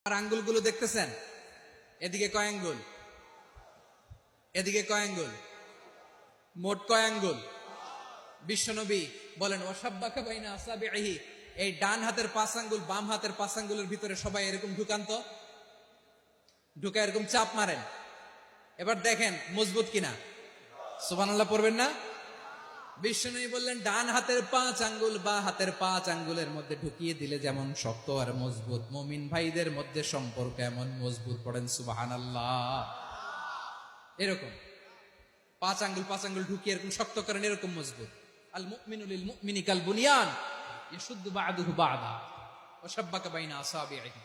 আর আঙ্গুলগুলো দেখতেছেন? এদিকে কয় আঙ্গুল, এদিকে কয় আঙ্গুল, মোট কয় আঙ্গুল? বিশ্বনবী বলেন ওয়াসাব্বাকা বাইনা আসাবিহি, এই ডান হাতের 5 আঙ্গুল বাম হাতের 5 আঙ্গুলের ভিতরে সবাই এরকম ঢুকান তো, ঢুকা এরকম চাপ মারেন। এবার দেখেন মজবুত কিনা। সুবহানাল্লাহ পড়বেন না? বিশ্বনবী বললেন ডান হাতের 5 আঙ্গুল বা হাতের 5 আঙ্গুলের মধ্যে ঢুকিয়ে দিলে যেমন শক্ত আর মজবুত, মুমিন ভাইদের মধ্যে সম্পর্ক এমন মজবুত। পড়েন সুবহানাল্লাহ। এরকম 5 আঙ্গুল ঢুকিয়ে এরকম শক্ত করেন, এরকম মজবুত। আল মুমিনু লিল মুমিনি কাল বুনিয়ান ইয়াশুদ্দু বা'দুহু বা'দা ওয়া শাব্বাকা বাইনা আসাবিহি।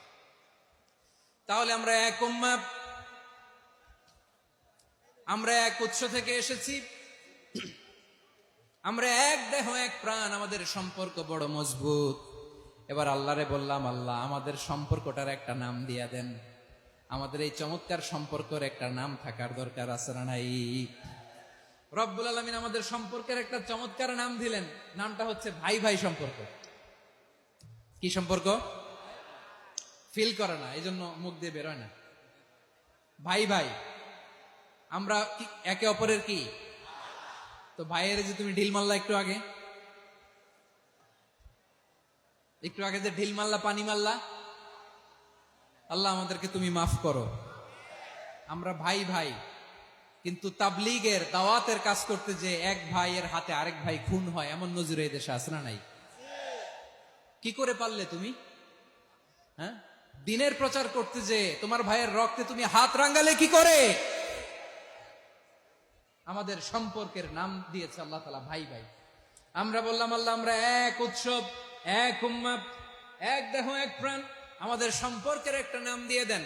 তাহলে আমরা এক উম্মাহ, আমরা এক উৎস থেকে এসেছি, আমরা এক দেহ এক প্রাণ, আমাদের সম্পর্ক বড় মজবুত। এবার আল্লাহরে বললাম, আল্লাহ আমাদের সম্পর্কটার একটা নাম দিয়া দেন। আমাদের এই চমৎকার সম্পর্কের একটা নাম থাকার দরকার আছে না নাই? রব্বুল আলামিন আমাদের সম্পর্কের একটা চমৎকার নাম দিলেন। নামটা হচ্ছে ভাই ভাই সম্পর্ক। কি সম্পর্ক? ফিল করে না, এই জন্য মুখ দিয়ে বেরোয় না। ভাই ভাই, আমরা একে অপরের কি? তো ভাইয়ের যে তুমি ঢিল মারলা একটু আগে, যে ঢিল মারলা, পানি মারলা, আল্লাহ আমাদেরকে তুমি মাফ করো। আমরা ভাই ভাই, কিন্তু তাবলীগের দাওয়াতের কাজ করতে যে এক ভাইয়ের হাতে আরেক ভাই খুন হয়, এমন নজির এই দেশে আছে না নাই? কি করে পারলে তুমি? হ্যাঁ, দিনের প্রচার করতে যে তোমার ভাইয়ের রক্তে তুমি হাত রাঙ্গালে কি করে? আমাদের সম্পর্কের নাম দিয়েছে আল্লাহ তাআলা ভাই ভাই। আমরা বললাম আল্লাহ আমরা এক উৎসব, এক উম্মাহ, এক দেহ এক প্রাণ, আমাদের সম্পর্কের একটা নাম দিয়ে দেন।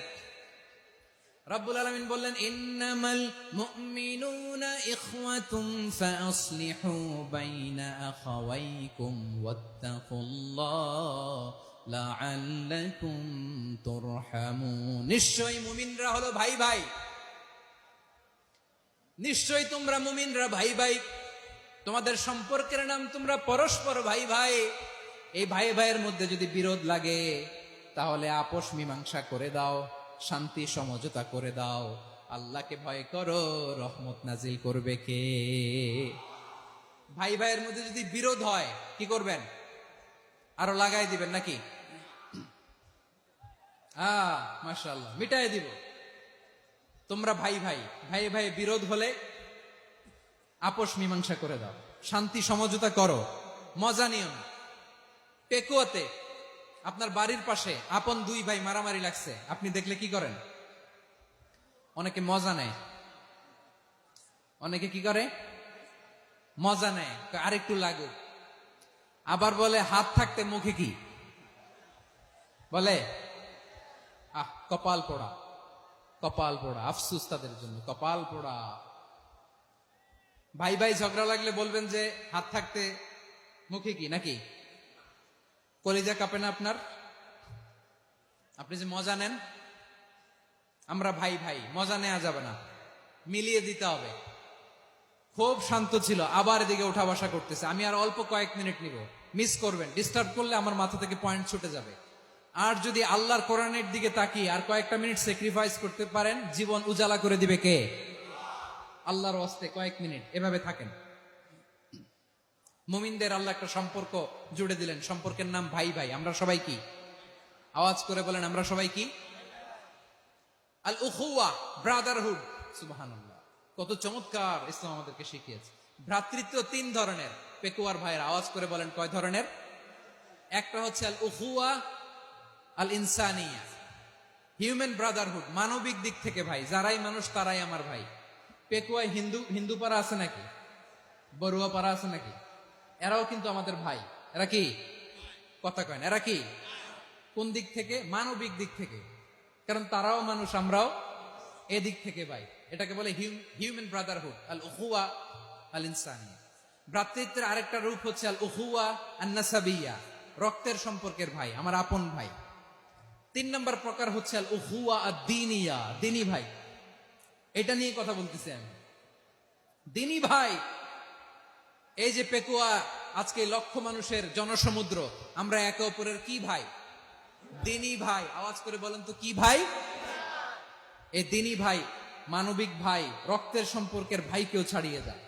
রব্বুল আলামিন বললেন ইন্নামাল মুমিনুনা ইখওয়াতুন ফাসলিহু বাইনা আখাওয়াইকুম ওয়াত্তাকুল্লাহ লাআল্লাকুম তুরহামুন। নিশ্চয়ই মুমিনরা হলো ভাই ভাই, নিশ্চয়ই তোমরা মুমিনরা ভাই ভাই, তোমাদের সম্পর্কের নাম তোমরা পরস্পর ভাই ভাই। এই ভাই ভাইয়ের মধ্যে যদি বিরোধ লাগে তাহলে আপোষ মীমাংসা করে দাও, শান্তি সমঝোতা করে দাও। আল্লাহকে ভয় করো, রহমত নাজিল করবে কে? ভাই ভাইয়ের মধ্যে যদি বিরোধ হয় কি করবেন? আরো লাগাই দিবেন নাকি? মাশাআল্লাহ, মিটাই দিব। তোমরা ভাই ভাই, ভাই ভাই বিরোধ হলে আপোষ মীমাংসা করে দাও, শান্তি সমঝোতা করো, মজা নিও না। পেকুয়াতে আপনার বাড়ির পাশে আপন 2 ভাই মারামারি লাগছে, আপনি দেখলে কি করেন? অনেকে মজা নেয়। অনেকে কি করে? মজা নেয়, আরেকটু লাগুক। আবার বলে হাত থাকতে মুখে কি বলে? কপাল পোড়া, কপাল পোড়া। আফসুস তাদের জন্য, কপাল পোড়া। ভাই ভাই ঝগড়া লাগলে বলবেন যে হাত থাকতে মুখে কি, নাকি? কলিজা কাঁপে না আপনার? আপনি যে মজা নেন। আমরা ভাই ভাই, মজা নেওয়া যাবে না, মিলিয়ে দিতে হবে। খুব শান্ত ছিল, আবার এদিকে উঠা বসা করতেছে। আমি আর অল্প কয়েক মিনিট নিব, মিস করবেন। ডিস্টার্ব করলে আমার মাথা থেকে পয়েন্ট ছুটে যাবে। আর যদি আল্লাহর কোরআনের দিকে তাকিয়ে আর কয়েকটা মিনিট স্যাক্রিফাইস করতে পারেন, জীবন উজালা করে দিবে কে? আল্লাহর ওয়াস্তে কয়েক মিনিট এভাবে থাকেন। মুমিনদের আল্লাহ একটা সম্পর্ক জুড়ে দিলেন, সম্পর্কের নাম ভাই ভাই। আমরা সবাই কি? আওয়াজ করে বলেন, আমরা সবাই কি? আল উখুওয়া, ব্রাদারহুড। সুবহানাল্লাহ, কত চমৎকার ইসলাম আমাদেরকে শিখিয়েছে। ভ্রাতৃত্ব 3 ধরনের। পেকুয়ার ভাইয়ের আওয়াজ করে বলেন কয় ধরনের? একটা হচ্ছে আল উখুওয়া আল ইনসানিয়া, হিউম্যান ব্রাদারহুড, মানবিক দিক থেকে ভাই, যারাই মানুষ তারাই আমার ভাই। পেকুয়ায় হিন্দু পাড়া আছে নাকি? বড়ুয়া পাড়া আছে নাকি? এরাও কিন্তু আমাদের ভাই। এরা কি? কথা কয় না, এরা কি? কোন দিক থেকে? মানবিক দিক থেকে। কারণ তারাও মানুষ, আমরাও এদিক থেকে ভাই। এটাকে বলে হিউম্যান ব্রাদারহুড, আল উখুওয়া আল ইনসানিয়া। ভ্রাতৃত্বের আরেকটা রূপ হচ্ছে আল উখুওয়া আন নাসাবিয়া, রক্তের সম্পর্কের ভাই, আমার আপন ভাই। 3 নম্বর প্রকার হচ্ছে আল উখুওয়া আদ-দীনিয়া, দিনী ভাই। এটা নিয়ে কথা বলতেছি আমি। দিনী ভাই, এই যে পেকুয়া আজকে লক্ষ মানুষের জনসমুদ্র, আমরা একে অপরের কি ভাই? দিনী ভাই, আওয়াজ করে বলেন তো কি ভাই? এই দিনী ভাই, মানবিক ভাই, রক্তের সম্পর্কের ভাইকেও ছাড়িয়ে যায়।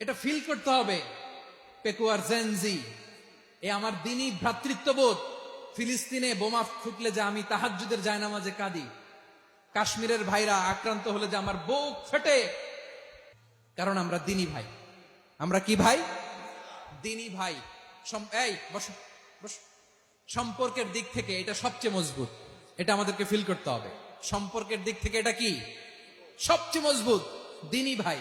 এটা ফিল করতে হবে। পেকুয়ার জেনজি, এ আমার দিনী ভ্রাতৃত্ববোধ। ফিলিস্তিনে বোমা ফুটলে যে আমি তাহাজ্জুদের জায়নামাজে কাঁদি, কাশ্মীরের ভাইরা আক্রান্ত হলে যে আমার বুক ফেটে, কারণ আমরা দিনী ভাই। আমরা কি ভাই? দিনী ভাই। এই বসো বসো। সম্পর্কের দিক থেকে এটা সবচেয়ে মজবুত, এটা আমাদেরকে ফিল করতে হবে। সম্পর্কের দিক থেকে এটা কি সবচেয়ে মজবুত? দিনী ভাই।